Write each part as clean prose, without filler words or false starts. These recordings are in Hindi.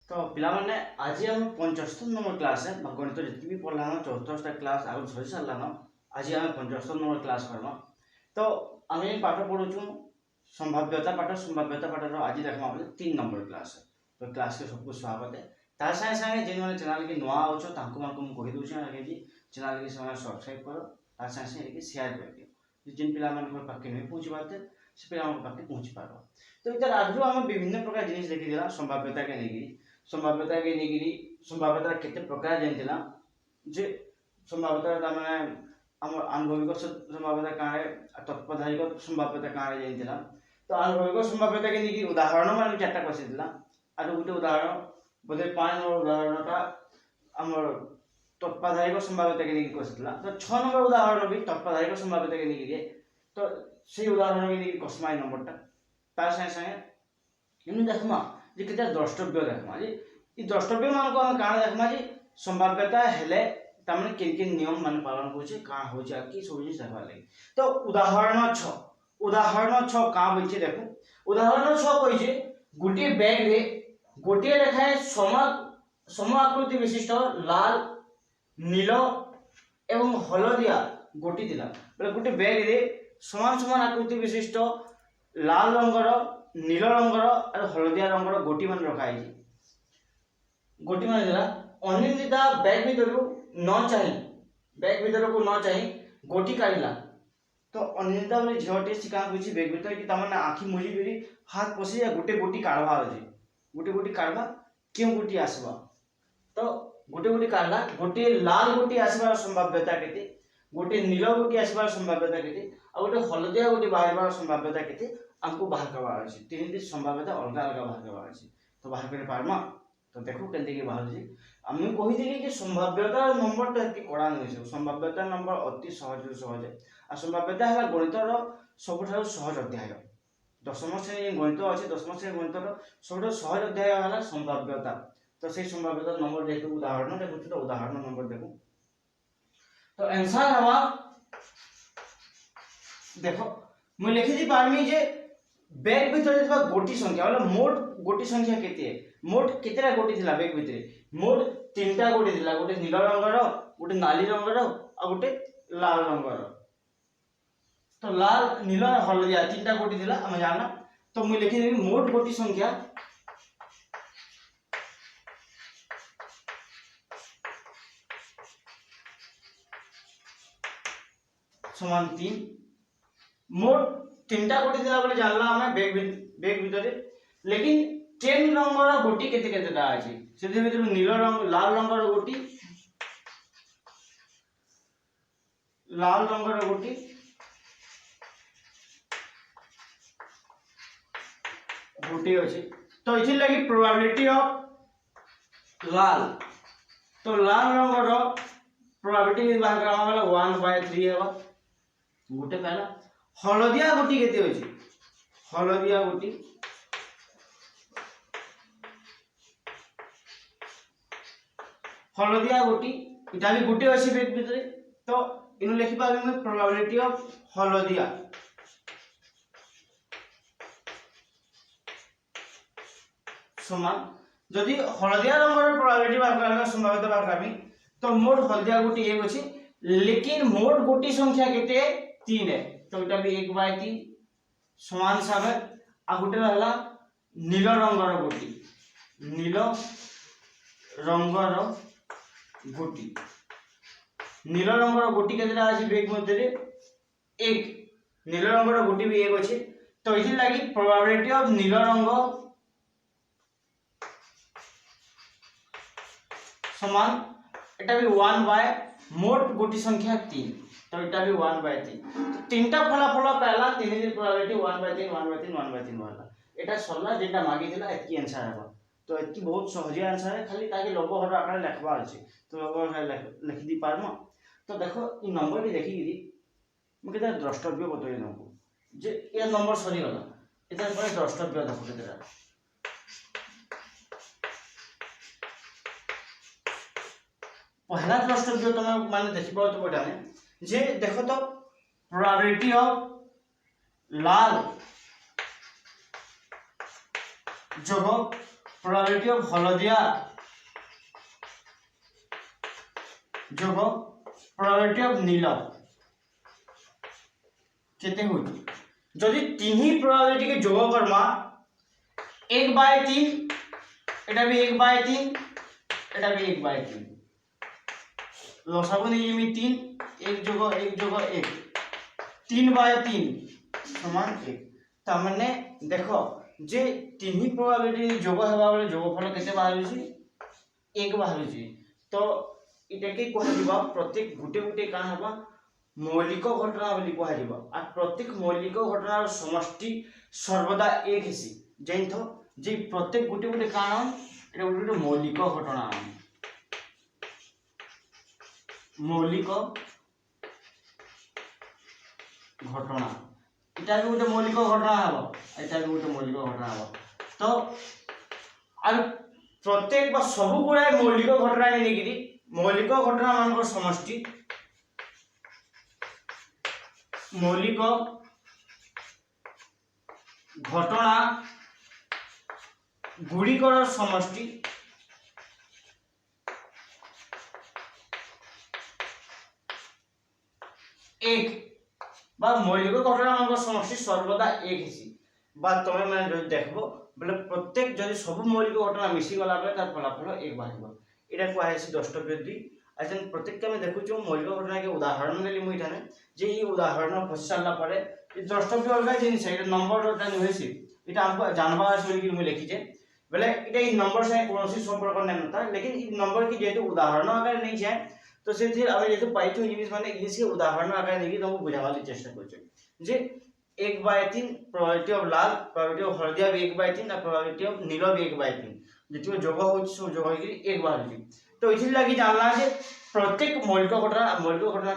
तो पिला माने आज हम 75 नंबर क्लास है गणित जितनी भी पढ़ला 74टा क्लास आगे सरी सारा आज हम 75 नंबर क्लास करवा। तो आम पाठ पढ़ुचु संभाव्यता पाठ आज देखा बोले 3 नंबर क्लास है। तो क्लास के सबको स्वागत है। तार सागे सागे जिन मैंने चैनल की नुआ अच्छो कही दूसरे आगे चैनल की सब्सक्राइब करो तार सागे सागे शेयर कर दियो जिन पिला पाखे नहीं पहुँची पाते से पिला पाखे पहुँची पार। तो इधर आज आम विभिन्न प्रकार जिन देखी संभाव्यता के लेकिन संभाव्यता के लेकिन संभाव्यता केते प्रकार जानथिला जे संभाव्यता माने हमर आनुभविक संभाव्यता कारे तत्पदायिक संभाव्यता कारे जानथिला। तो आनुभविक संभाव्यता के लेकिन उदाहरण माने चारटा क्वेश्चन दिला आरो गुटे उदाहरण बोले 5 नंबर उदाहरणटा हमर तत्पदायिक संभाव्यता के लेकिन क्वेश्चन दिला। तो 6 नंबर उदाहरण भी तत्पदायिक संभाव्यता के लेकिन तो से उदाहरण के लेकिन कस्माय नंबरटा तार संगे संगे इन देखमा जे केते द्रष्टव्य देखमा जे ई द्रष्टव्य मान को हम काण देखमा जे संभाव्यता हेले तमने किन नियम मान पालन होचे का होचे की सब जिनिस देखबा लागि। तो उदाहरण 6 का होइचे देखो उदाहरण 6 कहिजे गुटी बैग रे गोटे रेखाए सम आकृति विशिष्ट लाल नील एवं हलदिया गोटी दिला बोले गुटी बैग रे समान समान आकृति विशिष्ट लाल रंगर नील रंगर और हलदिया रंगर गोटी मान रखा है। गोटी मान दिला अनिंदिता बैग भीतर को न चाहि बैग भीतर को न चाहि गोटी काढिला। तो अनिंदिता बोले झियोटे सिका होछि बैग भीतर कि तमने आखि मुजी बिरी हाथ पसी या गोटे गोटी काढवा अछि गोटे गोटी काढवा क्यों गोटी आसबा। तो गोटे गोटी काढला गोटे लाल गोटी आसबार संभाव्यता केते गोटे नील गोटी आसबार संभाव्यता केते आ गोटे हलदिया गोटी बाहरबार संभाव्यता केते हमको बाहर करवार अछि। तीन दिन संभाव्यता अलग अलग बाहर करवार अछि। तो बाहर करे पारमा तो देखो केंते के बाहर जी हमने कहि दिली कि संभाव्यता नंबर तो एति कड़ा नै छै। संभाव्यता नंबर अति सहज है आ संभाव्यता है गणितर सबठार सहज अध्याय। दशम श्रेणी गणित अछि दशम श्रेणी गणितर सबठार सहज अध्याय है संभाव्यता। तो से संभाव्यता नंबर देखो उदाहरण देखो तो उदाहरण नंबर देखो तो आंसर हवा देखो मैं लिखि दी पारमी जे बैग भीतर जेबा गोटी संख्या वाला मोट गोटी संख्या केते है मोट केतेरा गोटी थिला बैग भीतर मोट 3टा गोटी थिला गोटे नील रंगर गोटे नाली रंगर आ गोटे लाल रंगर। तो लाल नील हलदिया 3टा गोटी थिला हम जानना। तो मैं लिखि देबी मोट गोटी संख्या समान 3 मोट 3टा गोटी दिला बोले जानला हमें बैग भीतर लेकिन 10 रंगर गोटी केते केतेटा अछि से भीतर नील रंग लाल रंगर गोटी गोटी अछि। तो इथि लागि प्रोबेबिलिटी ऑफ लाल तो लाल रंगर प्रोबेबिलिटी बाहर करा वाला 1/3 हेबा गोटे पहला। हलदिया गोटी केते अछि हलदिया गोटी इटा भी गोटे अछि बैग भीतर। तो इनु लिखि पाबे मैं प्रोबेबिलिटी ऑफ हलदिया समान जदि हलदिया रंगर प्रोबेबिलिटी बाहर करबा संभाव्यता बाहर करबी तो मोट हलदिया गोटी 1 अछि लेकिन मोट गोटी संख्या केते 3 है। तो इटा भी 1/3 समान साबे आ गोटे रहला नील रंगर गोटी केतेटा अछि बैग मध्ये 1 नील रंगर गोटी भी 1 अछि। तो इथि लागि प्रोबेबिलिटी ऑफ नील रंग समान एटा भी 1 बाय मोट गोटी संख्या 3 तो इटा भी 1/3। तो 3टा फलाफल पहला 3 दिन प्रोबेबिलिटी 1/3 वाला एटा सरला जेटा मागी दिला एतकी आंसर हेबा। तो एतकी बहुत सहज आंसर है खाली ताकि लोगो हर आकार लिखबा अछि तो लोगो लिख दी पारमा। तो देखो ई नंबर भी देखि दी म केता द्रष्टव्य बतई हमको जे ये नंबर सरी गला एता पर द्रष्टव्य देखो केता पहला द्रष्टव्य तुम माने देखिबो तो बटा जे देखो तो प्रोबेबिलिटी ऑफ लाल जोग प्रोबेबिलिटी ऑफ हलदिया जोग प्रोबेबिलिटी ऑफ नील केते होई जदि तीन ही प्रोबेबिलिटी के जोग करमा 1/3 এটা भी 1/3 এটা भी 1/3 লসাগু নিয়ে আমি 3 1 যোগ 1 যোগ 1 3/3 সমান 1 তার মানে দেখো যে তিন ही प्रोबेबिलिटी যোগ হেবা বলে যোগফল কেতে বাহারুছি 1 বাহারুছি তো এটাকে কোহা দিবা প্রত্যেক গুটে গুটে কান হবা মৌলিক ঘটনা বলি কোহা দিবা আর প্রত্যেক মৌলিক ঘটনার সমষ্টি সর্বদা 1 হেসি জাইনথ যে প্রত্যেক গুটে গুটে কান এটা গুটে মৌলিক ঘটনা মৌলিক ঘটনা এটা भी गोटे मौलिक घटना हबो এটা भी गोटे मौलिक घटना हबो तो আর प्रत्येक बा सब गुडा मौलिक घटना नै नेगिरी मौलिक घटना मानक समष्टि मौलिक घटना गुड़िकर समष्टि एक बा मौलिक घटना मानक समष्टि सर्वदा एक हेसी बा तमे माने जो देखबो बोले प्रत्येक जदि सब मौलिक घटना मिसी गला बेले तार फलाफल एक बाहिबो एटा को आइसी द्रष्टव्य 2 अजन प्रत्येक के मैं देखु जो मौलिक घटना के उदाहरण लेली मुई थाने जे ई उदाहरण फसला परे ई द्रष्टव्य अलगा जिनिस एटा नंबर टा नि होइसी एटा हमको जानबा आसले कि मुई लिखि जे बोले एटा ई नंबर से कोनोसी संपर्क नै नता लेकिन ई नंबर की जेतु उदाहरण आकार नहीं जाए तो से फिर আমি যেহেতু পাইছো জিনিস মানে ইংলিশে উদাহরণ আকারে দেখি তোমাকে বুঝাবার চেষ্টা করছি যে 1/3 प्रोबेबिलिटी ऑफ लाल प्रोबेबिलिटी ऑफ हलदिया भी 1/3 और प्रोबेबिलिटी ऑफ नील भी 1/3 যেটি যোগ হচ্ছে সব যোগ হই 1 বার হচ্ছে তো ইথি লাগি জানলা যে প্রত্যেক মৌলিক ঘটনা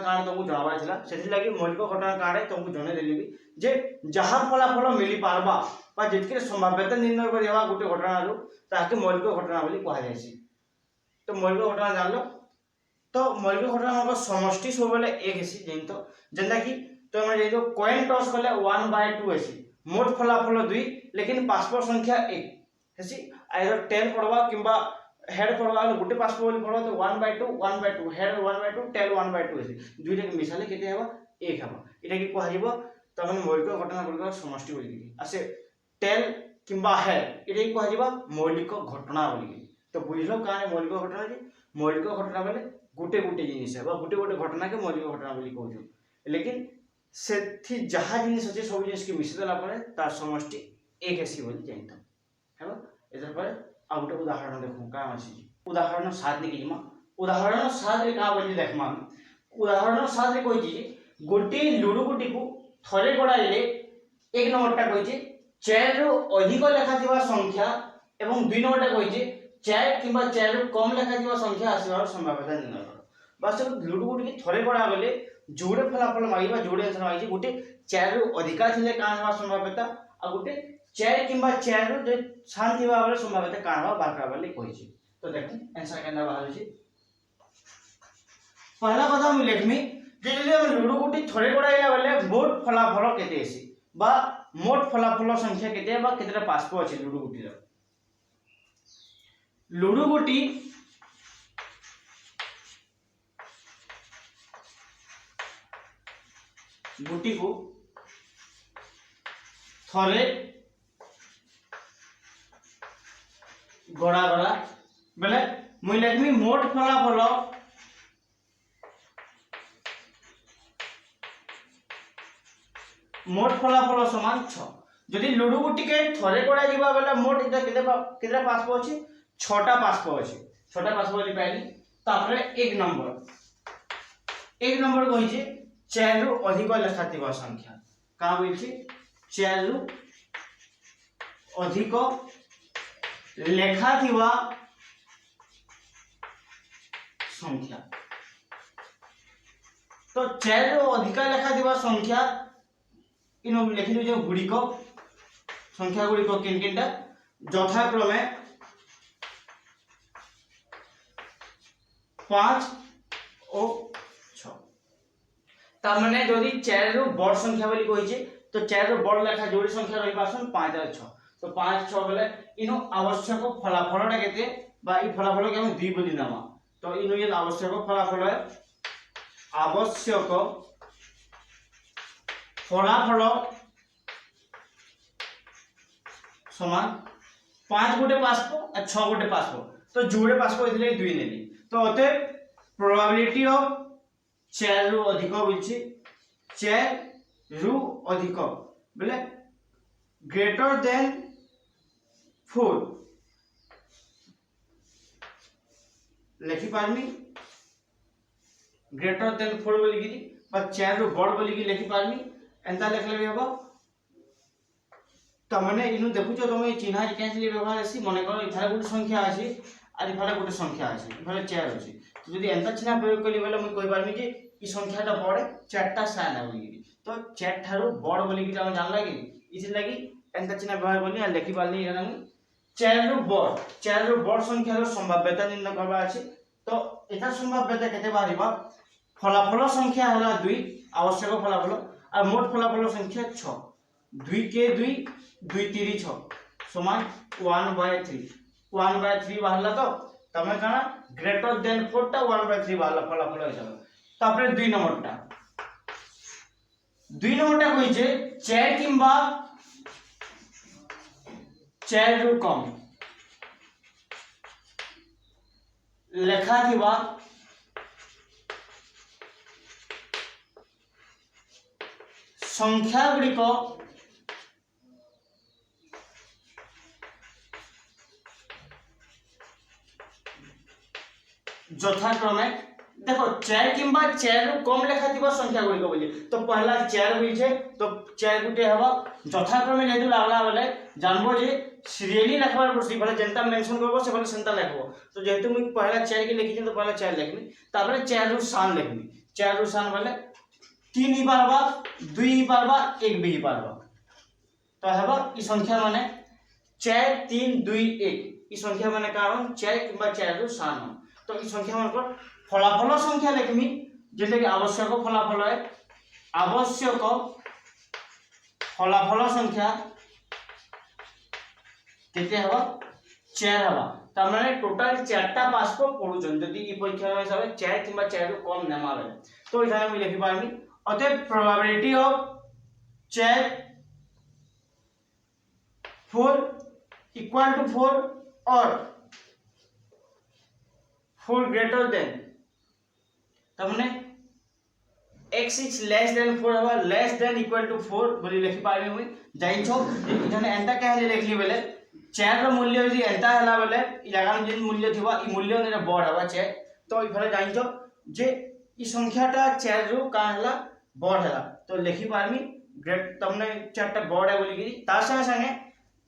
কারণ তোমাকে জানাবার ছিল সেটি লাগি মৌলিক ঘটনা কারণে তোমাকে জনে দেলিবি যে যাহা ফলাফল মিলি পারবা বা যেতকে সম্ভাব্যতা নির্ণয় করিবা গোটে ঘটনারু তাকে মৌলিক ঘটনা বলি কোয়া যায়ছি তো মৌলিক ঘটনা জানলো तो मौलिक घटना मानक समष्टि सब बेले 1 हेसी जेन तो जेंदा कि तो हम जे तो कॉइन टॉस करले 1/2 हेसी मोट फलाफल 2 लेकिन पासपोर्ट संख्या 1 हेसी आइदर टेल पड़वा किंबा हेड पड़वा गुटे पासपोर्ट बोली पड़वा तो 1/2 हेड 1/2 टेल 1/2 हेसी दुइटा के मिसाले केते हेबा 1 हेबा एटा कि कोहा जिवो त हम मौलिक घटना गुलिक समष्टि बोली आसे टेल किंबा हेड एटा कि कोहा जिवो मौलिक घटना बोली तो बुझलो काने मौलिक घटना जे मौलिक घटना बेले गुटे गुटे जिनिस है बा गुटे गुटे घटना के मौलिक घटना बोली कहू लेकिन सेथि जहा जिनिस अछि सब जिनिस के मिश्र देला परे तार समष्टि एक हेसी बोली जानतो हेबा एतर परे आ गुटे उदाहरण देखू का अछि उदाहरण 7 ने किमा उदाहरण 7 रे का बोली देखमा उदाहरण 7 रे कोइ छी गुटे लुडु गुटी को थरे गडाइले एक नंबरटा कोइ छी 4 रो अधिक लेखा दिबा संख्या एवं 2 नंबरटा कोइ छी 4 किंबा 4 रो कम लेखा दिबा संख्या आसीबार संभावना निर्णय करो बस लुडु गुटी के थरे गडा गले जोड़े फलाफल मागिबा जोड़े आंसर मागिछि गुटे 4 रो अधिका थिले कान हवा संभावना आ गुटे 4 किंबा 4 रो जे शांत दिबा वाला संभावना कान हवा बाकरा वाले कहिछि तो देखु आंसर केना बाहरछि पहला कथा मु लिखमी जे जदि हम लुडु गुटी थरे गडाइला वाले मोट फलाफल केते आसी बा मोट फलाफल संख्या केते बा केतेटा पासपो अछि लुडु गुटी रो लुडु गुटी गुटी को थरे गड़ा गड़ा बेले मुई लेखमी मोट फलाफल समान 6 जदि लुडु गुटी के थरे गड़ा जीवा बेले मोट इटा केतेटा पासपो अछि 6टा पासपो अछि 6टा पासपो लिखि पाइली तापरे एक नंबर कहि जे 4 रु अधिक लेखा थिबा संख्या का होई छी 4 रु अधिक लेखा थिबा संख्या तो 4 रु अधिक लेखा थिबा संख्या इनो लिखिलु जे गुडी को संख्या गुडी को किनकिनटा यथाक्रमे 5 और 6 तार माने जदि 4 रु बड़ संख्या बोली कहि छै तो 4 रु बड़ लेखा जोड़ी संख्या रही पासन 5 और 6 तो 5 6 बोले इनो आवश्यक फलाफलटा केते बा ई फलाफल के हम 2 बोली नामा तो इनो ये आवश्यक फलाफल है आवश्यक फलाफल समान 5 गोटे पासपो और 6 गोटे पासपो तो जोड़े पासपो इसलिए 2 नेली तो अते प्रोबेबिलिटी ऑफ 4 रु अधिक बोलछि 4 रु अधिक बोले ग्रेटर देन 4 लिखि पारमी ग्रेटर देन 4 बोली कि बा 4 रु बड़ बोली कि लिखि पारमी एंता लिखले भी हबो तमने इनु देखुचो तुम चिन्ह कैसे व्यवहार आसी मन कर इथारे गोटे संख्या अछि और इफारे गोटे संख्या अछि इफारे 4 अछि तो यदि एंता चिन्ह प्रयोग कली बेले मैं कहि पारमी जे ई संख्याटा बड़े 4टा सान है बोली तो 4 थारो बड़ बोली कि हम जान लागी इसी लागी एंता चिन्ह व्यवहार करनी आ लिखि पारनी एना 4 रु बड़ संख्या रो संभाव्यता निर्णय करबा अछि तो एटा संभाव्यता केते बारिबा फलाफल संख्या हला 2 आवश्यक फलाफल और मोट फलाफल संख्या 6 2 के 2 2 3 6 समान 1/3 1/3 बाहरला तो तमे काना ग्रेटर देन 4 टा 1/3 बाहरला फलाफल हिसाब तापरे 2 नंबरटा कहि जे 4 किंबा 4 रु कम लेखा थिबा संख्या गुडी को यथाक्रमे देखो 4 किंबा 4 रु कम लेखा थिबा संख्या गुडी को बोली तो पहला 4 होई छे तो 4 गुटे हवा यथाक्रमे जेतु लागला बेले जानबो जे सीरियली लिखबार पड़सी भले जनता मेंशन करबो से भले संता लिखबो तो जेतु मुई पहला 4 के लिखि तो पहला 4 लिखनी तापर 4 रु सान लिखनी 4 रु सान वाले 3 ही पारबा 2 ही पारबा 1 भी ही पारबा तो हेबा ई संख्या माने 4 3 2 1 ई संख्या माने कारण 4 किंबा 4 रु सान तो ई संख्या मान पर फलाफल संख्या लिखमी जेते कि आवश्यक फलाफल है आवश्यक फलाफल संख्या केते हवा 4 हवा त माने टोटल 4टा पासपो पढुचन जदी ई परीक्षा में हिसाब 4 किंबा 4 रु कम नेमा बेले तो इथाने मैं लिखि पारमी अतः प्रोबेबिलिटी ऑफ 4 4 इक्वल टू 4 और 4 ग्रेटर देन तमने x is less than 4 हवा लेस देन इक्वल टू 4 बोली लिखि पारमी मुई जाइन छो इथाने एंता कहले लिखली बेले 4 रो मूल्य यदि एंता हला बेले ई जगह में जिन मूल्य थिबा ई मूल्य ने बड़ हवा 4 तो इफाले जाइन छो जे ई संख्याटा 4 रु का हला बड़ हला तो लिखि पारमी ग्रेट तमने 4 टा बड़ है बोली कि तार संगे संगे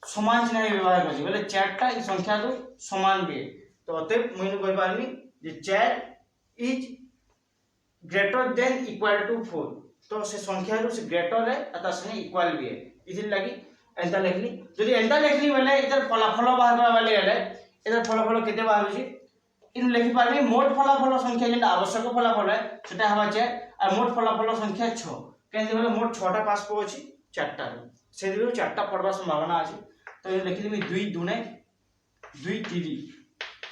समान चिन्ह व्यवहार करछि बोले 4 टा ई संख्या तो समान भी तो अते मुई कहि पारमी जे 4 is greater than equal to 4 तो से संख्या रो से ग्रेटर है अता संगे इक्वल भी है इसी लगी एंता लिखली जदी एंता लिखली बेले इधर फलाफल बाहर करा वाले गेले इधर फलाफल केते बाहर होछि इन लिखि पारबी मोट फलाफल संख्या जेंटा आवश्यक फलाफल है सेटा हवा 4 और मोट फलाफल संख्या 6 केंति बेले मोट 6 टा पास को अछि 4 टा से दिरो 4 टा पड़वा संभावना अछि तो ये लिखली मी 2 दुने 2 3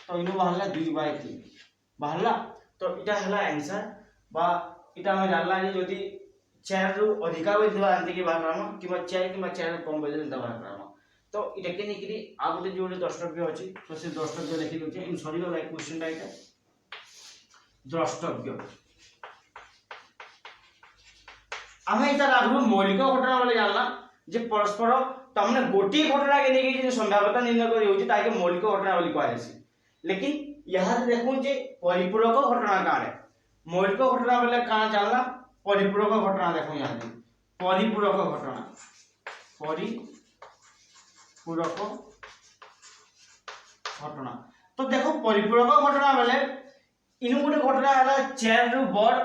तो इनो बाहरला 2/3 बाहरला तो इटा हला आंसर बा इटा हम जानला जे जदी 4 रु अधिका होय दिबा आंते के बाहरमा किबा 4 किबा 4 रु कम होय दिबा बाहरमा तो इटा के निकरी आ गोटे जोडे द्रष्टव्य अछि तो से द्रष्टव्य लिखि दोचे इन सॉरी वाला क्वेश्चन टा इटा द्रष्टव्य आमे इटा लागु मौलिक घटना वाले जानला जे परस्पर तमने गोटी घटना के नेकी जे संभाव्यता निर्णय करि होछि ताके मौलिक घटना वाली कहै छै लेकिन यहां देखू जे परिपूरक घटना काने मौलिक घटना बेले काना जानला परिपूरक घटना देखो यहां दे परिपूरक घटना तो देखो परिपूरक घटना बेले इनु गुटे घटना हला 4 रु बड़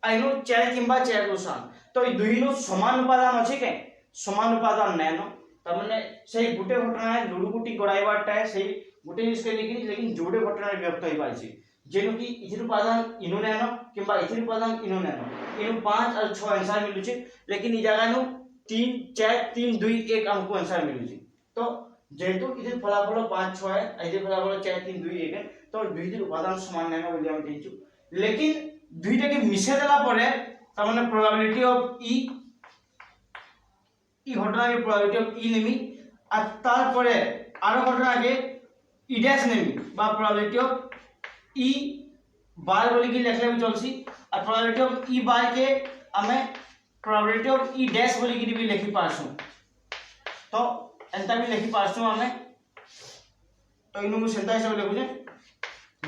आइनो 4 किंबा 4 रु सान तो ई दुई नो समान उपादान अछि के समान उपादान नैनो त माने सेही गुटे घटना है लुडु गुटी गड़ाइबाटा है सेही गुटे जिसके लेकिन जोड़े घटना व्यक्त होई पाइछि जेनु कि इथिर उपादान इनु नैनो किंबा इथिर उपादान इनु नैनो इनु 5 और 6 आंसर मिलुछि लेकिन ई जगह नु 3 4 3 2 1 हमको आंसर मिलुछि तो जेहेतु इधर फलाफल 5 6 है, इधर फलाफल 4 3 2 1 है, तो दुईटी उपादान समान नहीं बोली हम देइछु। लेकिन दुईटा के मिसे देला परे त माने प्रोबेबिलिटी ऑफ ई घटना के प्रोबेबिलिटी ऑफ ई नेमी আর তারপরে আরো ঘটনা আগে ই ড্যাশ নেমি বা प्रोबेबिलिटी ऑफ ई बार बोली कि लिखले भी चलसी और प्रोबेबिलिटी ऑफ ई बार के हमें प्रोबेबिलिटी ऑफ ई डैश बोली कि भी लिखि पारसु। तो एंता भी लिखि पारसु हमें। तो इनु सेंता हिसाब लिखु जे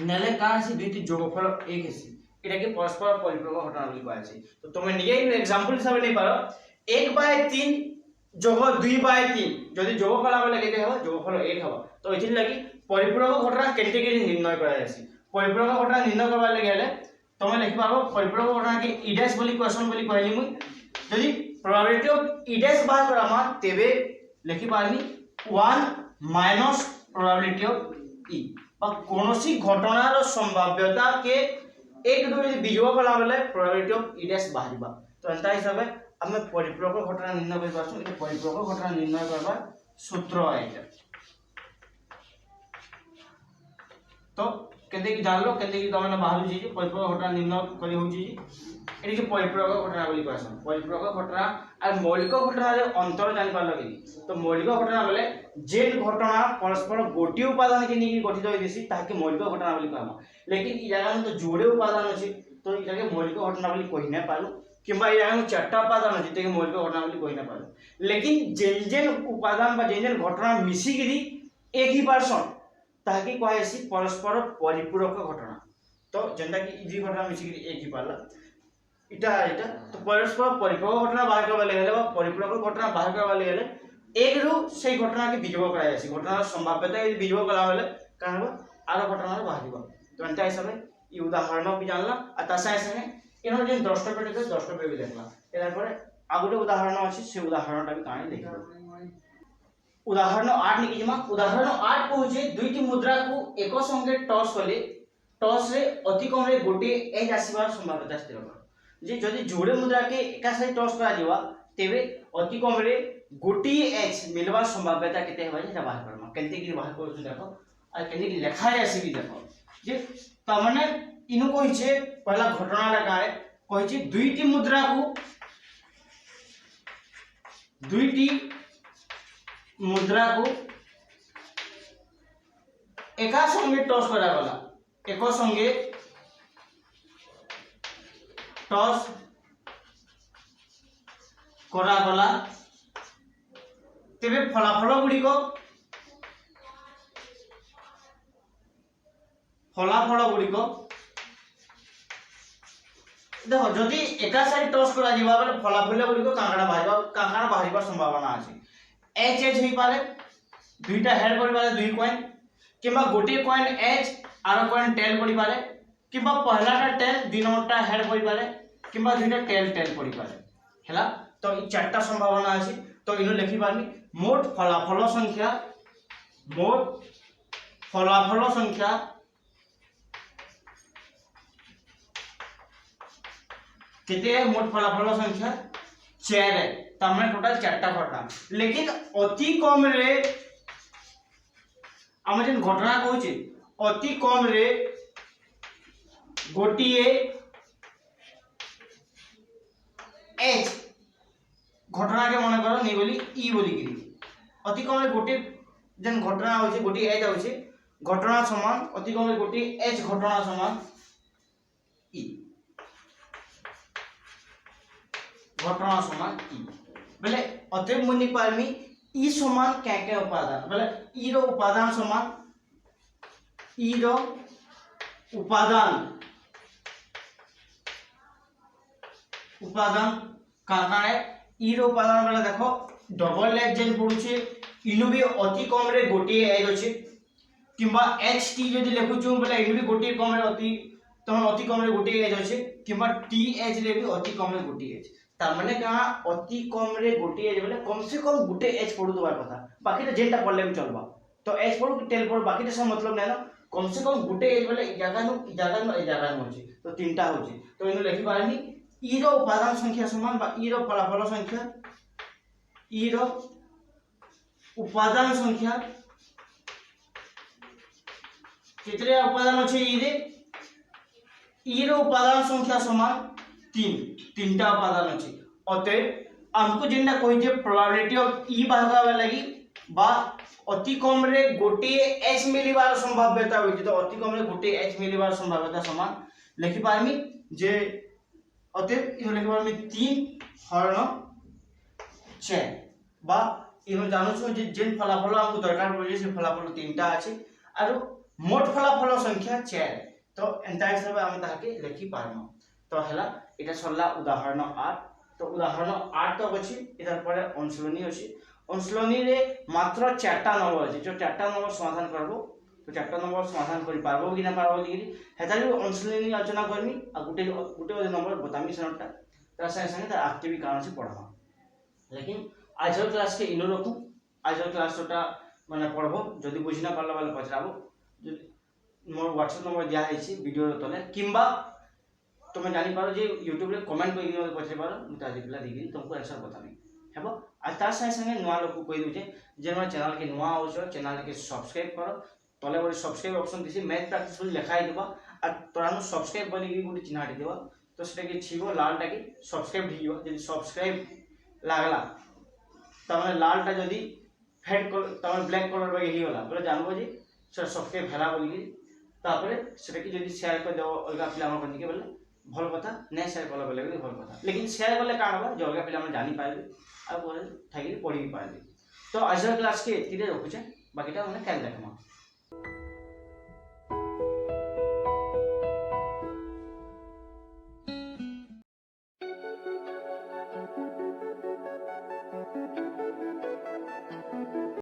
नेले का से दुईटी যোগফল এক হেসি এটাকে পরস্পর পরিপূরক ঘটনা বলি কোয়া আছে। তো তুমি নিজেই एग्जांपल হিসাবে নেই পারো 1/3 যোগ 2/3 যদি যোগফল আমরা লিখিতে হবে যোগফল 1 হবে। তো এথির লাগি পরিপূরক ঘটনা কেনতে কেনি নির্ণয় করা যায়ছি। পরিপূরক ঘটনা নির্ণয় করবা লাগি হলে তুমি লিখি পারো পরিপূরক ঘটনা কি ই ড্যাশ বলি কোশ্চেন বলি কইলি মুই যদি प्रोबेबिलिटी ऑफ ই ড্যাশ বাদ করামা তেবে লিখি পারমি 1 মাইনাস प्रोबेबिलिटी ऑफ ই বা কোনসি ঘটনার সম্ভাব্যতা কে एक दो যদি বিয়োগ করা হলে प्रोबेबिलिटी ऑफ ই ড্যাশ বাহিবা। তো এন্তা হিসাবে আমি পরিপূরক ঘটনা নির্ণয় করি পারছু। এটা পরিপূরক ঘটনা নির্ণয় করবার সূত্র এটা। তো কেতে কি জানলো কেতে কি তোমরা বাহারু যে পরিপূরক ঘটনা নির্ণয় করি হউছি এটি যে পরিপূরক ঘটনা বলি কোয়াছন। পরিপূরক ঘটনা আর মৌলিক ঘটনার অন্তর জানি পারলো কি। তো মৌলিক ঘটনা বলে যে ঘটনা পরস্পর গোটিয়ে উপাদানকে নিয়ে গঠিত হইতেছি তাকে মৌলিক ঘটনা বলি কহমা। लेकिन इ जगह में तो जोड़े उपादान अछि तो इ जगह मौलिक घटना बोली कहि ना पालु किबा इ जगह में चारटा उपादान अछि ते मौलिक घटना बोली कहि ना पालु। लेकिन जेन जेन उपादान बा जेन जेन घटना मिसी गिरी एक ही पर्सन ताकि कहैसी परस्पर परिपूरक घटना। तो जेंदा कि इ घटना मिसी गिरी एक ही पाला इटा इटा तो परस्पर परिपूरक घटना बाहर करबा लागले बा परिपूरक घटना बाहर करबा लागले एक रु से घटना के वियोग करा जायसी। घटनार संभाव्यता यदि वियोग करा होले कान आरो घटना बाहरिबा। तो एंता हिसाब ये उदाहरण भी जानला और तासा संगे इनो जे द्रष्टव्य थे द्रष्टव्य भी देखला। एनार परे आगुटे उदाहरण अछि से उदाहरणटा भी कानी देखबा। उदाहरण 8 निकि जमा उदाहरण 8 कहूचे दुईटी मुद्रा को एक संगे टॉस कले टॉस रे अति कम रे गोटे एज आसीबार संभावना स्थिर कर जे जदि जोड़े मुद्रा के एका साइड टॉस करा दिवा तेबे अति कम रे गोटे एज मिलबार संभावना केते होय जेटा बाहर करमा। केनते कि बाहर करछु देखो और केनते कि लेखा आसी भी देखो जे तमने इनु कहिছে पहला घटनाटा काय कहिছে दुईटी मुद्रा को एका संगे टॉस करा गला एक संगे टॉस करा गला तेबे फलाफल गुड़िक देखो जदि एका साइड टॉस करा जिबा बेले फलाफल गुड़िक कांकाडा बाहरिबा संभावना अछि। एच एच होई पारे दुईटा हेड पड़ी पारे दुई कॉइन किबा गोटे कॉइन एच आरो कॉइन टेल पड़ी पारे किबा पहलाटा टेल दुई नंबरटा हेड पड़ी पारे किबा दुईटा टेल पड़ी पारे हैला। तो ई चारटा संभावना अछि। तो इनो लिखि पारनी मोट फलाफल संख्या कितने मोट फलाफल संख्या 4 है तमने टोटल 4टा घटना। लेकिन अति कम रे हम जेन घटना कहूचे अति कम रे गोटिए एच घटना के मन करो नहीं बोली ई बोली गिरी अति कम रे गोटे जेन घटना होचे गोटी एच होचे घटना समान अति कम रे गोटी एच घटना समान ई घटना समान ई बेले अतएव मुनि पारमी ई समान क्या क्या उपादान बेले ई रो उपादान समान ई रो उपादान काका है ई रो उपादान बेले देखो डबल एच जेन पडुचे इनु भी अति कम रे गोटी एज अछि किबा एच टी जदि लिखुछु बेले इनु भी गोटी कम रे अति कम रे गोटी एज अछि किबा टी एच रे भी अति कम रे गोटी एज तार माने कहा अति कम रे गोटे एज बोले कम से कम गोटे एज पडु दबार कथा बाकी तो जेंटा पडले भी चलबा। तो एज पडु कि टेल पडु बाकी से मतलब नै ना कम से कम गोटे एज बोले ए जगह नु होची तो तीनटा होची। तो इनो लिखि पारनी ई रो उपादान संख्या समान बा ई रो फलाफल संख्या ई रो उपादान संख्या केतरे उपादान अच्छे ये ईर उपादान संख्या समान 3टा उपादान अच्छे अतएव आमको जेनटा कहिजे प्रोबेबिलिटी ऑफ ई बाहर लगी बा अति कम रे गोटे एच मिलिबार संभाव्यता होई तो अति कम रे गोटे एच मिलिबार संभाव्यता समान लिखि पारमी जे अतएव इहो लिखि पारमी 3 हरण 4 बा इहो जानो छ जे जेन फलाफल हमको दरकार पड़े से फलाफल 3टा अछि आरो मोट फलाफल संख्या 4 तो एंता हिसाब हम ताके लिखि पारम तो हला एटा सरला उदाहरण 8 तो उदाहरण 8 तक अछि इधर पर अनुशीलनी अछि अनुशीलनी रे मात्र 4टा नंबर अछि जो 4टा नंबर समाधान करबो तो 4टा नंबर समाधान करि पारबो कि ना पारबो कि हेताली अनुशीलनी आलोचना करमी आ गुटे नंबर बतामी सनटा तार संगे संगे तार एक्टिविटी कारण से पढ़मा लेकिन आज क्लास के इनो रखू आज क्लास टा माने पढ़बो जदी बुझी ना पारला वाला पचराबो मोर व्हाट्सएप नंबर दिया है वीडियो तले किंबा तुम जानी पारो जे YouTube रे कमेंट करि मते पछरे पारो मुता रिप्लाई देगी तुमको आंसर बताबी हेबो आज तार संगे संगे नुवा लोक कहि दउ जे जेना चैनल के नुवा हो छ चैनल के सब्सक्राइब करो तले बड़ी सब्सक्राइब ऑप्शन दिसी मैथ प्रैक्टिस बोली लिखाई देबा आ तोरानो सब्सक्राइब बोली की गुटी चिन्हा दे देबा तो सेटा के छिबो लाल टा की सब्सक्राइब दियो जदी सब्सक्राइब लागला तमे लाल टा जदी फेड कर तमे ब्लैक कलर बगे ही होला बोले जानबो जे सर सब्सक्राइब भेला बोली तापरे सेटा की जदी शेयर कर देबो अलगा पिला हमर कनि के बोले भल कथा नै शेयर कला बेले भल कथा लेकिन शेयर कले का होबा जो अलगा पिला हम जानि पाइबे आ बोले ठाकी पढ़ी पाइबे तो आज क्लास के एतिरे रखु छे बाकीटा माने काल देखमा।